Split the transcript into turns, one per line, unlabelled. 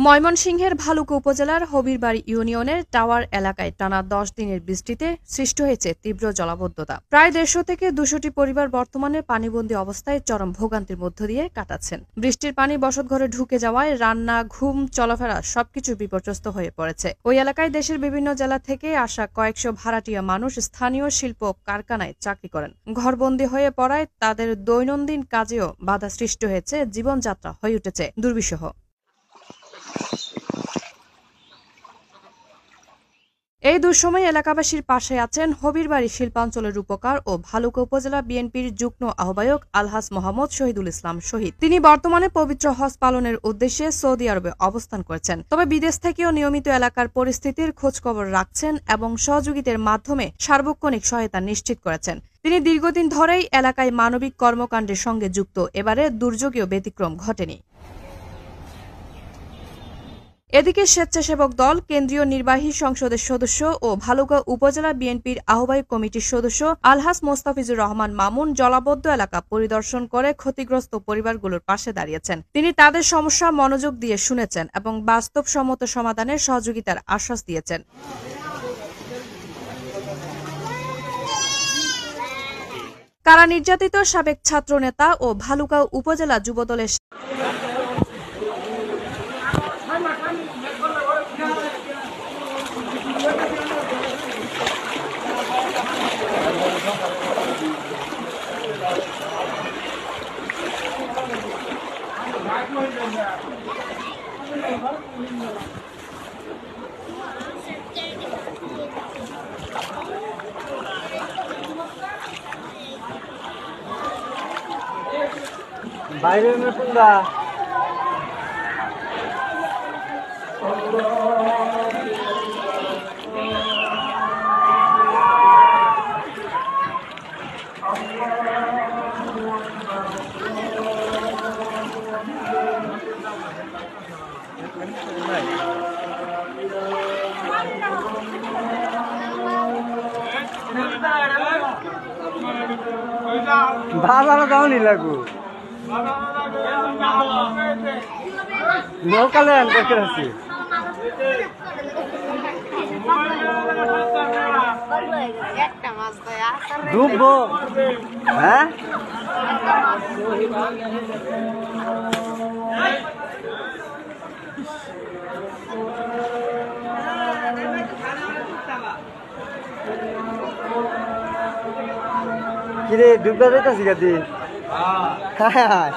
ময়মনসিংহের ভালুকা উপজেলার হবিরবাড়ি ইউনিয়নের টাওয়ার এলাকায় টানা ১০ দিনের বৃষ্টিতে সৃষ্টি হয়েছে তীব্র জলাবদ্ধতা। প্রায় ১৫০ থেকে ২০০টি পরিবার বর্তমানে পানিবন্দী অবস্থায় চরম ভোগান্তির মধ্য দিয়ে কাটাচ্ছেন। বৃষ্টির পানি বসতঘরে ঢুকে যাওয়ায় রান্না, ঘুম, চলাফেরা সবকিছু বিপর্যস্ত হয়ে পড়েছে। ওই এলাকায় দেশের বিভিন্ন জেলা থেকে আসা কয়েকশো ভাড়াটিয়া মানুষ স্থানীয় শিল্প কারখানায় চাকরি করেন। ঘরবন্দী হয়ে পড়ায় তাদের দৈনন্দিন কাজেও বাধা সৃষ্টি হয়েছে, জীবনযাত্রা হয়ে উঠেছে দুর্বিষহ। এই দুঃসময়ে এলাকাবাসীর পাশে আছেন হবিরবাড়ি শিল্পাঞ্চলের রূপকার ও ভালুকা উপজেলা বিএনপির যুগ্ম আহ্বায়ক আলহাজ মোহাম্মদ শহীদুল ইসলাম শহীদ। তিনি বর্তমানে পবিত্র হজ পালনের উদ্দেশ্যে সৌদি আরবে অবস্থান করছেন। তবে বিদেশ থেকেও নিয়মিত এলাকার পরিস্থিতির খোঁজখবর রাখছেন এবং সহযোগীদের মাধ্যমে সার্বক্ষণিক সহায়তা নিশ্চিত করেছেন। তিনি দীর্ঘদিন ধরেই এলাকায় মানবিক কর্মকাণ্ডের সঙ্গে যুক্ত। এবারে দুর্যোগেও ব্যতিক্রম ঘটেনি। এদিকে স্বেচ্ছাসেবক দল, কেন্দ্রীয় নির্বাহী সংসদের সদস্য ও ভালুকা উপজেলা বিএনপির আহ্বায়ক কমিটির সদস্য আলহাজ মোস্তাফিজুর রহমান মামুন জলাবদ্ধ এলাকা পরিদর্শন করে ক্ষতিগ্রস্ত পরিবারগুলোর পাশে দাঁড়িয়েছেন। তিনি তাদের সমস্যা মনোযোগ দিয়ে শুনেছেন এবং বাস্তবসম্মত সমাধানের সহযোগিতার আশ্বাস দিয়েছেন। কারা নির্যাতিত সাবেক ছাত্রনেতা ও ভালুকা উপজেলা যুবদলের
বাইরে শুনবা বাজারে যাওনি লাগু নৌকালে দেখে আছি ডুববো। হ্যাঁ কিরে ডুববা যাইতাছি গাদি। হ্যাঁ